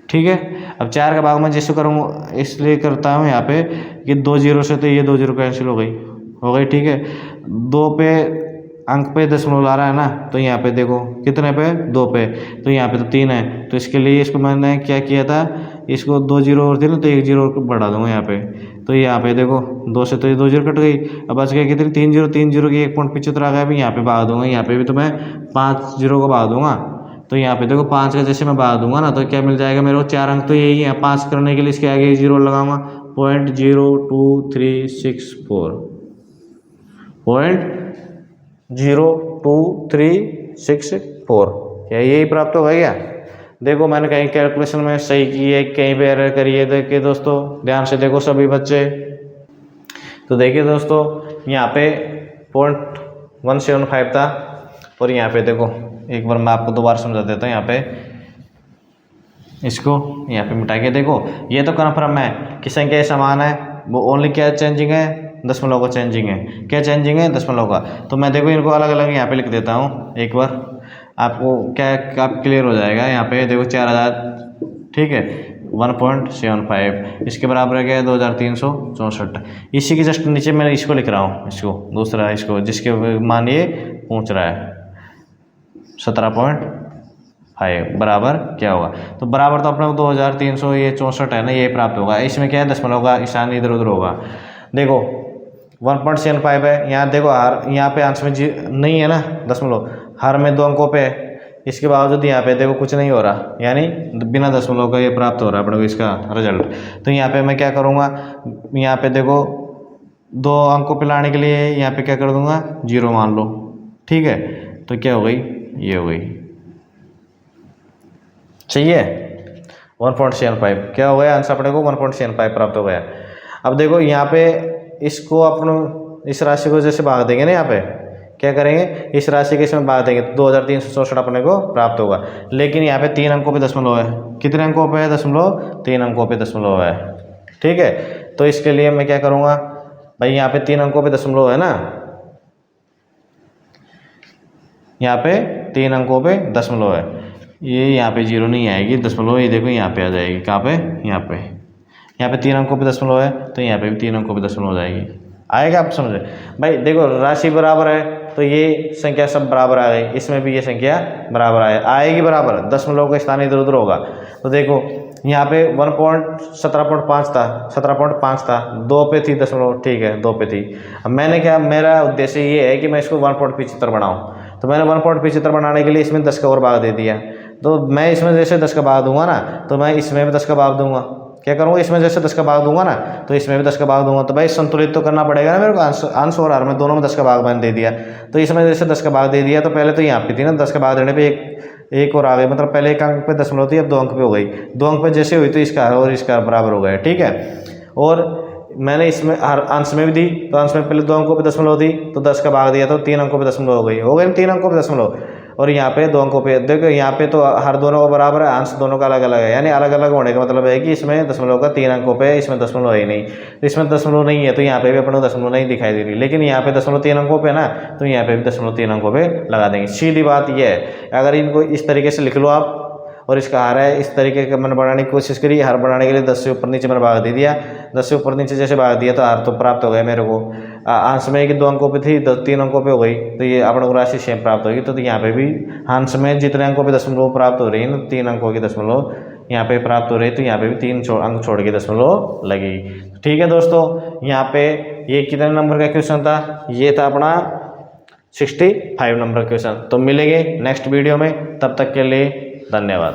ठीक है। अब 4 का भाग मैं जैसे करूँगा इसलिए करता हूँ यहाँ पे कि 2 0 से तो ये 2 0 कैंसिल हो गई, ठीक है। 2 पे अंक पे दशमलव ला रहा है ना, तो यहाँ पे देखो कितने पे, 2 पे, तो यहाँ पे तो 3 है, तो इसके लिए इसको मैंने क्या किया था, इसको 2 0 और थे ना, तो 1 0 बढ़ा दूंगा यहाँ पे, तो यहाँ पे देखो 2 से तो ये 2 0 कट गई, अब बच गया कितनी, 3 0 की 1.75 आ गया। अभी यहाँ पे भाग दूंगा, यहाँ पे भी तो मैं 5 0 को भाग दूंगा, तो यहाँ पे देखो 5 का जैसे मैं भाग दूंगा ना, तो क्या मिल जाएगा मेरे को, 4 अंक तो यही है, 5 करने के लिए इसके आगे 0 लगाऊंगा, 0.2364 क्या यही प्राप्त होगा क्या। देखो मैंने कहीं कैलकुलेशन में सही की है, कहीं पे एरर करी है, देखिए दोस्तों ध्यान से देखो सभी बच्चे। तो देखिए दोस्तों यहाँ पे 0.175 था, और यहाँ पे देखो एक बार मैं आपको दोबारा समझा देता हूँ, यहाँ पे इसको यहाँ पे मिटा के देखो, ये तो कन्फर्म है कि संख्या समान है, वो ओनली क्या चेंजिंग है, दशमलव का चेंजिंग है, क्या चेंजिंग है, दशमलव का। तो मैं देखो इनको अलग अलग यहाँ पे लिख देता हूँ, एक बार आपको क्या आप क्लियर हो जाएगा। यहाँ पे देखो 4000, ठीक है, 1.75 इसके बराबर है क्या, 2364। इसी के जस्ट नीचे मैं इसको लिख रहा हूँ, इसको दूसरा, इसको जिसके मान ये पूछ रहा है 17.5 बराबर क्या होगा, तो बराबर तो अपने को 2364 है ना, ये प्राप्त होगा। इसमें क्या है, दशमलव का निशान इधर उधर होगा। देखो 1.75 है, यहाँ देखो हर, यहाँ पे अंश में नहीं है ना दशमलव, हर में 2 अंकों पे है, इसके बावजूद यहाँ पे देखो कुछ नहीं हो रहा, यानी बिना दशमलव का ये प्राप्त हो रहा है अपने को इसका रिजल्ट। तो यहाँ पे मैं क्या करूँगा, यहाँ पे देखो 2 अंकों पे लाने के लिए यहाँ पे क्या कर दूंगा, 0 मान लो, ठीक है। तो क्या हो गई, ये हो गई, चाहिए 1.75 क्या हो गया आंसर अपने को, 1.75 प्राप्त हो गया। अब देखो यहाँ पे इसको अपन इस राशि को जैसे भाग देंगे ना, यहाँ पे क्या करेंगे, इस राशि के इसमें भाग देंगे, 2364 अपने को प्राप्त होगा। लेकिन यहाँ पे 3 अंकों पे दशमलव है, कितने अंकों पे है दशमलव, 3 अंकों पे दशमलव है, ठीक है। तो इसके लिए मैं क्या करूँगा भाई, यहाँ पे 3 अंकों पे दशमलव है ना, यहाँ पे 3 अंकों पे दशमलव है, ये यहाँ पे 0 नहीं आएगी, दशमलव ये देखो यहाँ पे आ जाएगी, कहाँ पे, यहाँ पे 3 अंकों पे दशमलव है तो यहाँ पे भी 3 अंकों पे दशमलव हो जाएगी। आएगा, आप समझे भाई। देखो राशि बराबर है तो ये संख्या सब बराबर आ गई, इसमें भी ये संख्या बराबर आएगी बराबर, दशमलव का स्थान इधर उधर होगा। तो देखो यहाँ पे 17.5 था, 17.5 था, 2 पे थी दशमलव, ठीक है 2 पे थी। अब मैंने क्या, मेरा उद्देश्य ये है कि मैं इसको 1.75 बनाऊँ, तो मैंने 1.75 बनाने के लिए इसमें 10 का और भाग दे दिया। तो मैं इसमें जैसे 10 का भाग दूंगा ना तो मैं इसमें भी 10 का भाग दूंगा, क्या करूँगा, इसमें जैसे 10 का भाग दूंगा ना तो इसमें भी 10 का भाग दूंगा। तो भाई संतुलित तो करना पड़ेगा ना मेरे को, अंश और हर में दोनों में 10 का भाग मैंने दे दिया। तो इसमें जैसे 10 का भाग दे दिया तो पहले तो यहाँ पे थी ना, 10 का भाग देने पे एक और आ गई, मतलब पहले 1 अंक पे दशमलव थी, अब 2 अंक पे हो गई, 2 अंक पे जैसे हुई तो इसका और इसका बराबर हो गया, ठीक है। और मैंने इसमें हर अंश में भी दी, तो अंश में पहले 2 अंकों पे दशमलव दी तो 10 का भाग दिया तो 3 अंकों पे दशमलव हो गई 3 अंकों पे दशमलव। और यहाँ पे 2 अंकों पे देखो, यहाँ पे तो हर दोनों का बराबर है, अंश दोनों का अलग अलग है, यानी अलग अलग होने का मतलब है कि इसमें दशमलव का 3 अंकों पे, इसमें दशमलव है ही नहीं, तो इसमें दशमलव नहीं है तो यहाँ पे भी अपने को दशमलव नहीं दिखाई दे रही, लेकिन यहाँ पे दशमलव 3 अंकों पे ना तो यहाँ पे भी दशमलव 3 अंकों पे लगा देंगे। सीधी बात यह है, अगर इनको इस तरीके से लिख लो आप, और इसका हार है इस तरीके का मैंने बनाने की कोशिश करी, हार बनाने के लिए 10 से ऊपर नीचे मैंने भाग दे दिया, 10 से ऊपर नीचे जैसे भाग दिया तो हार तो प्राप्त हो गया मेरे को। अंश में कि 2 अंकों पे थी 3 अंकों पे हो गई, तो ये अपने को राशि सेम प्राप्त होगी। तो यहाँ पे भी अंश में जितने अंकों पे दशमलव प्राप्त हो रही है ना, 3 अंकों की दशमलव यहाँ पे प्राप्त हो रही है, तो यहाँ पे भी 3 अंक छोड़ के दशमलव लगेगी। ठीक है दोस्तों, यहाँ पे ये कितने नंबर का क्वेश्चन था, ये था अपना 65 नंबर क्वेश्चन। तो मिलेंगे नेक्स्ट वीडियो में, तब तक के लिए धन्यवाद।